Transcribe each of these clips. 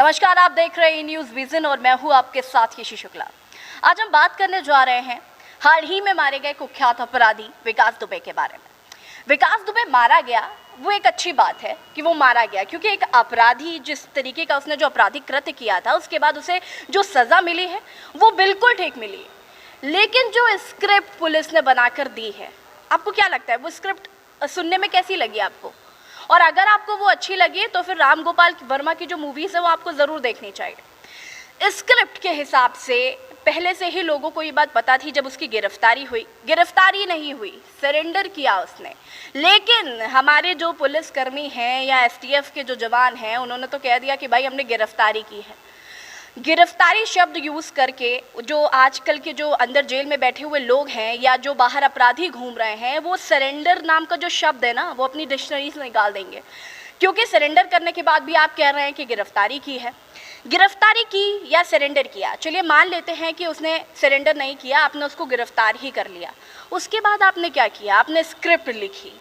नमस्कार, आप देख रहे हैं न्यूज़ विजन और मैं हूं आपके साथ यशी शुक्ला। आज हम बात करने जा रहे हैं हाल ही में मारे गए कुख्यात अपराधी विकास दुबे के बारे में। विकास दुबे मारा गया, वो एक अच्छी बात है कि वो मारा गया, क्योंकि एक अपराधी जिस तरीके का उसने जो आपराधिक कृत्य किया था उसके बाद उसे जो सज़ा मिली है वो बिल्कुल ठीक मिली है। लेकिन जो स्क्रिप्ट पुलिस ने बनाकर दी है, आपको क्या लगता है वो स्क्रिप्ट सुनने में कैसी लगी आपको? और अगर आपको वो अच्छी लगी तो फिर राम गोपाल वर्मा की जो मूवीज़ है वो आपको ज़रूर देखनी चाहिए। स्क्रिप्ट के हिसाब से पहले से ही लोगों को ये बात पता थी। जब उसकी गिरफ्तारी नहीं हुई, सरेंडर किया उसने। लेकिन हमारे जो पुलिसकर्मी हैं या एसटीएफ के जो जवान हैं, उन्होंने तो कह दिया कि भाई हमने गिरफ्तारी की है। गिरफ्तारी शब्द यूज़ करके जो आजकल के जो अंदर जेल में बैठे हुए लोग हैं या जो बाहर अपराधी घूम रहे हैं, वो सरेंडर नाम का जो शब्द है ना, वो अपनी डिक्शनरी से निकाल देंगे। क्योंकि सरेंडर करने के बाद भी आप कह रहे हैं कि गिरफ्तारी की है। गिरफ्तारी की या सरेंडर किया, चलिए मान लेते हैं कि उसने सरेंडर नहीं किया, आपने उसको गिरफ्तार ही कर लिया। उसके बाद आपने क्या किया? आपने स्क्रिप्ट लिखी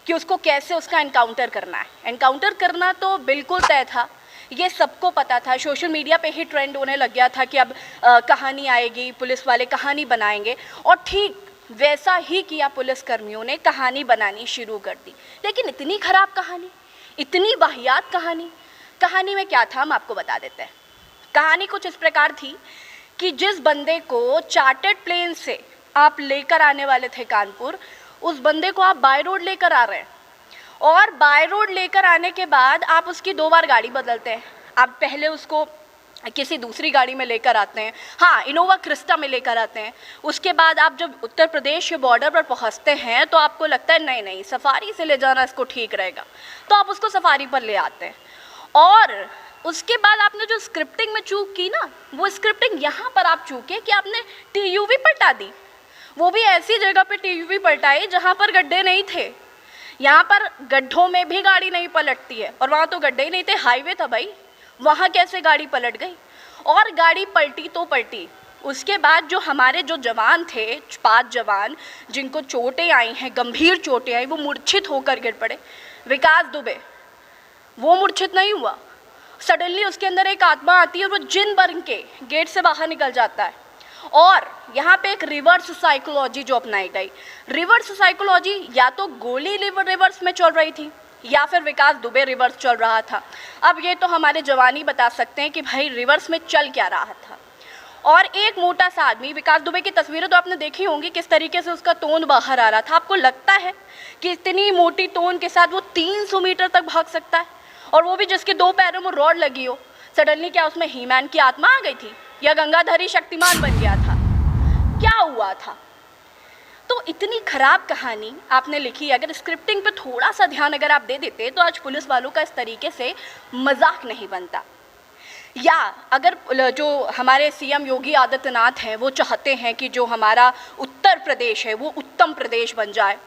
कि उसको कैसे उसका एनकाउंटर करना है। एनकाउंटर करना तो बिल्कुल तय था, ये सबको पता था। सोशल मीडिया पे ही ट्रेंड होने लग गया था कि अब कहानी आएगी, पुलिस वाले कहानी बनाएंगे, और ठीक वैसा ही किया। पुलिसकर्मियों ने कहानी बनानी शुरू कर दी। लेकिन इतनी खराब कहानी, इतनी वाहियात कहानी में क्या था हम आपको बता देते हैं। कहानी कुछ इस प्रकार थी कि जिस बंदे को चार्टर्ड प्लेन से आप लेकर आने वाले थे कानपुर, उस बंदे को आप बाय रोड लेकर आ रहे हैं, और बाय रोड लेकर आने के बाद आप उसकी 2 बार गाड़ी बदलते हैं। आप पहले उसको किसी दूसरी गाड़ी में लेकर आते हैं, हाँ इनोवा क्रिस्टा में लेकर आते हैं। उसके बाद आप जब उत्तर प्रदेश के बॉर्डर पर पहुंचते हैं तो आपको लगता है नहीं सफारी से ले जाना इसको ठीक रहेगा, तो आप उसको सफारी पर ले आते हैं। और उसके बाद आपने जो स्क्रिप्टिंग में चूक की ना, वो स्क्रिप्टिंग यहाँ पर आप चूके कि आपने टीयूवी पलटा दी। वो भी ऐसी जगह पे टीयूवी पलटाई जहाँ पर गड्ढे नहीं थे। यहाँ पर गड्ढों में भी गाड़ी नहीं पलटती है, और वहाँ तो गड्ढे ही नहीं थे, हाईवे था भाई, वहाँ कैसे गाड़ी पलट गई? और गाड़ी पलटी तो पलटी। उसके बाद जो हमारे जो जवान थे, 5 जवान जिनको चोटें आई हैं, गंभीर चोटें आई, वो मूर्छित होकर गिर पड़े। विकास दुबे वो मूर्छित नहीं हुआ, सडनली उसके अंदर एक आत्मा आती है और वो जिन बन के गेट से बाहर निकल जाता है। और यहाँ पे एक रिवर्स साइकोलॉजी जो अपनाई गई, रिवर्स साइकोलॉजी या तो गोली रिवर्स में चल रही थी या फिर विकास दुबे रिवर्स चल रहा था। अब ये तो हमारे जवान ही बता सकते हैं कि भाई रिवर्स में चल क्या रहा था। और एक मोटा सा आदमी, विकास दुबे की तस्वीरें तो आपने देखी होंगी, किस तरीके से उसका तोंद बाहर आ रहा था। आपको लगता है कि इतनी मोटी तोंद के साथ वो 300 मीटर तक भाग सकता है? और वो भी जिसके 2 पैरों में रॉड लगी हो। सडनली क्या उसमें हीमैन की आत्मा आ गई थी या गंगाधरी शक्तिमान बन गया था? क्या हुआ था? तो इतनी खराब कहानी आपने लिखी। अगर स्क्रिप्टिंग पे थोड़ा सा ध्यान अगर आप दे देते तो आज पुलिस वालों का इस तरीके से मजाक नहीं बनता। या अगर जो हमारे सीएम योगी आदित्यनाथ हैं वो चाहते हैं कि जो हमारा उत्तर प्रदेश है वो उत्तम प्रदेश बन जाए,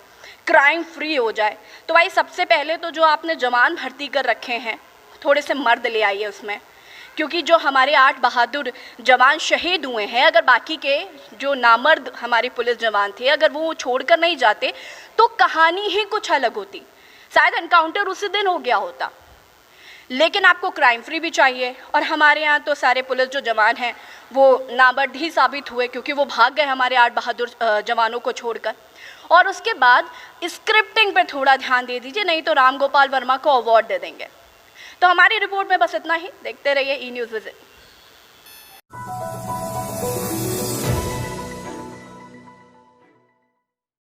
क्राइम फ्री हो जाए, तो भाई सबसे पहले तो जो आपने जवान भर्ती कर रखे हैं, थोड़े से मर्द ले आइए उसमें। क्योंकि जो हमारे 8 बहादुर जवान शहीद हुए हैं, अगर बाकी के जो नामर्द हमारे पुलिस जवान थे अगर वो छोड़कर नहीं जाते तो कहानी ही कुछ अलग होती। शायद एनकाउंटर उसी दिन हो गया होता। लेकिन आपको क्राइम फ्री भी चाहिए, और हमारे यहाँ तो सारे पुलिस जो जवान हैं वो नामर्द ही साबित हुए, क्योंकि वो भाग गए हमारे 8 बहादुर जवानों को छोड़कर। और उसके बाद स्क्रिप्टिंग पे थोड़ा ध्यान दे दीजिए, नहीं तो राम गोपाल वर्मा को अवार्ड दे देंगे। तो हमारी रिपोर्ट में बस इतना ही। देखते रहिए ई न्यूज़ विजिट।